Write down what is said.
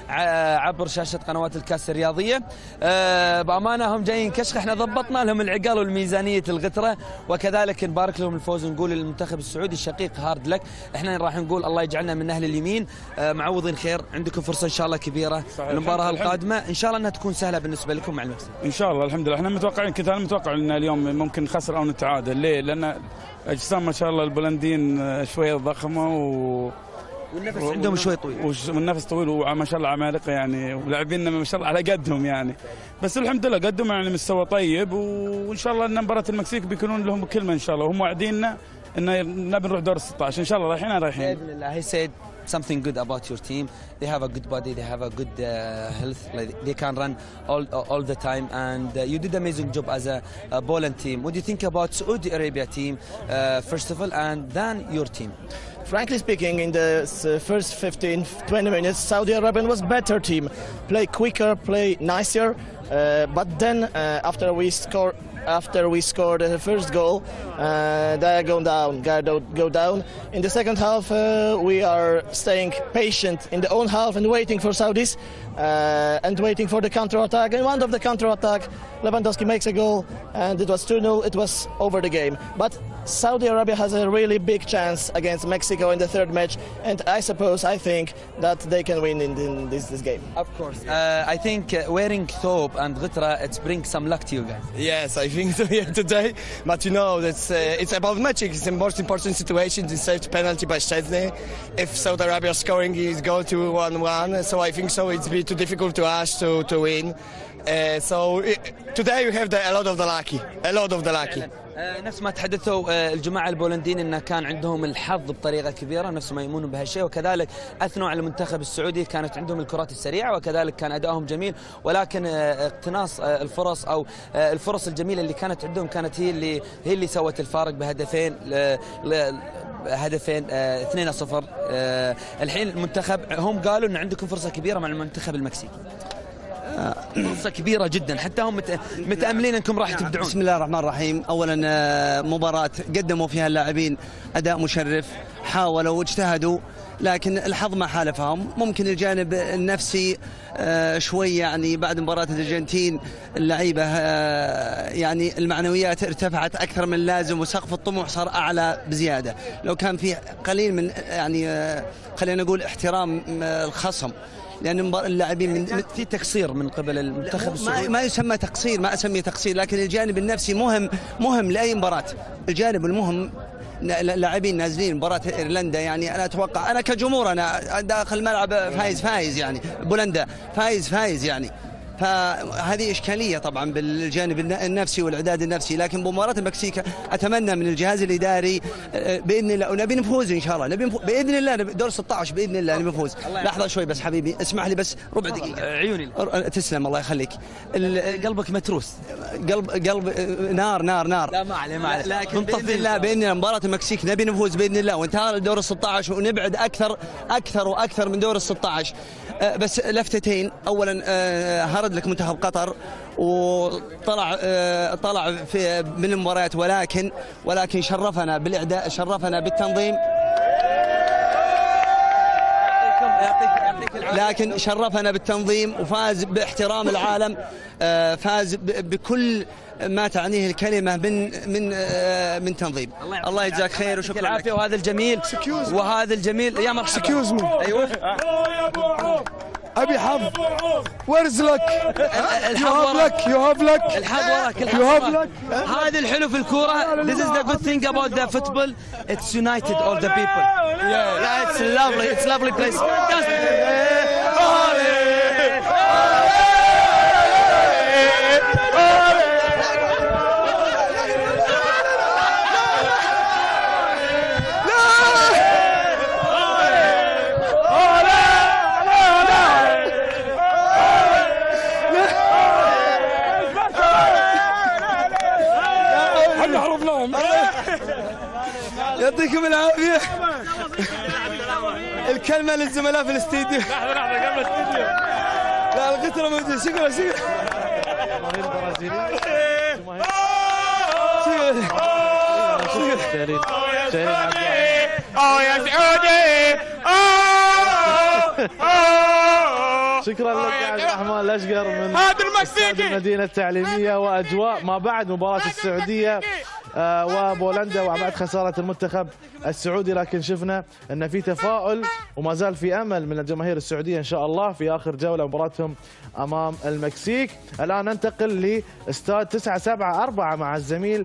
عبر شاشة قنوات الكاس الرياضية. بأمانة هم جايين كشخ، احنا ضبطنا لهم العقال والميزانية الغترة، وكذلك نبارك لهم الفوز ونقول للمنتخب السعودي الشقيق هارد لك. احنا راح نقول الله يجعلنا من أهل اليمين، معوضين خير، عندكم فرصة إن شاء الله كبيرة المباراة القادمة، إن شاء الله أنها تكون سهلة بالنسبة لكم مع المكسيك. إن شاء الله الحمد لله، احنا متوقعين، كنت أنا متوقع أن اليوم ممكن نخسر أو نتعادل. ليه؟ لأن أجسام ما شاء الله البولنديين شوية ضخمة والنفس عندهم شوي طويل، والنفس طويل، وما شاء الله عمالقه يعني، ولاعبيننا ما شاء الله على قدهم يعني. بس الحمد لله قدهم يعني مستوى طيب، وان شاء الله ان مباراه المكسيك بيكونون لهم كلمه ان شاء الله، وهم واعديننا ان نبي نروح دور 16 ان شاء الله. رايحين باذن الله. He said something good about your team. They have a good body, they have a good health, like they can run all the time, and you did an amazing job as a Poland team. What do you think about Saudi Arabia team first of all, and then your team? Frankly speaking, in the first 15-20 minutes, Saudi Arabia was better team. Play quicker, play nicer, but then after we scored the first goal, they go down. In the second half, we are staying patient in the own half and waiting for Saudis and waiting for the counter-attack. And one of the counter-attack, Lewandowski makes a goal, and it was 2-0. It was over the game. But Saudi Arabia has a really big chance against Mexico in the third match, and I think that they can win in this game. Of course. I think wearing thobe and ghitra, it brings some luck to you guys. Yes, I think so here today. But you know, it's about matching. It's the most important situation. It's saved penalty by Szczesny. If Saudi Arabia scoring his goal to 1-1, so I think so it's be too difficult to us to win. Today we have a lot of the lucky. نفس ما تحدثوا الجماعة البولنديين أنه كان عندهم الحظ بطريقة كبيرة، نفس ما يؤمنون بهالشيء، وكذلك أثنوا على المنتخب السعودي، كانت عندهم الكرات السريعة وكذلك كان أدائهم جميل، ولكن اقتناص الفرص أو الفرص الجميلة اللي كانت عندهم كانت هي اللي سوت الفارق بهدفين 2-0. الحين المنتخب هم قالوا أن عندكم فرصة كبيرة مع المنتخب المكسيكي، فرصة كبيرة جدا، حتى هم متأملين أنكم راح تبدعون. بسم الله الرحمن الرحيم. أولا مباراة قدموا فيها اللاعبين أداء مشرف، حاولوا واجتهدوا، لكن الحظ ما حالفهم. ممكن الجانب النفسي شوي يعني بعد مباراة الأرجنتين اللعيبة يعني المعنويات ارتفعت أكثر من اللازم، وسقف الطموح صار أعلى بزيادة. لو كان في قليل من يعني خلينا نقول احترام الخصم، لأن اللاعبين من في تقصير من قبل المنتخب السعودي. ما يسمى تقصير، ما أسميه تقصير، لكن الجانب النفسي مهم لأي مباراة. الجانب المهم لاعبين نازلين مباراة إيرلندا، يعني أنا أتوقع أنا كجمهور أنا داخل الملعب فايز يعني، بولندا فايز يعني، فهذه إشكالية طبعا بالجانب النفسي والإعداد النفسي. لكن بمباراة المكسيك أتمنى من الجهاز الإداري بإذن الله، ونبي نفوز إن شاء الله، بإذن الله دور 16 بإذن الله نبي نفوز. لحظة شوي بس حبيبي، اسمح لي بس ربع دقيقة. عيوني تسلم الله يخليك. قلبك متروس، قلب نار. لا ما عليه لكن بإذن الله مباراة المكسيك نبي نفوز بإذن الله، وانتهى دور 16 ونبعد أكثر وأكثر من دور 16. بس لفتتين. أولا هرد لك منتخب قطر وطلع من المباريات، ولكن شرفنا بالإعداء، شرفنا بالتنظيم، لكن شرفنا بالتنظيم وفاز باحترام العالم، فاز بكل ما تعنيه الكلمة من تنظيم. الله يجزاك خير وشكرا العافية. وهذا الجميل يا مرحبا. ايوه أبي حظ. Where's luck? You have luck. الحظ وراك. هذا الحلو في الكورة. This is the good thing about the football. It's united all the people. Yeah, it's lovely. It's lovely place. يعطيكم العافية. الكلمة للزملاء في الاستديو. لحظة قبل الاستديو. لا الغترة موجودة. شكرا. يا سعودي. شكرا لك يا عبد الرحمن الاشقر من هذا المكسيكي المدينه التعليميه. واجواء ما بعد مباراه السعوديه وبولندا وبعد خساره المنتخب السعودي، لكن شفنا ان في تفاؤل وما زال في امل من الجماهير السعوديه ان شاء الله في اخر جوله مباراتهم امام المكسيك. الان ننتقل لاستاد 974 مع الزميل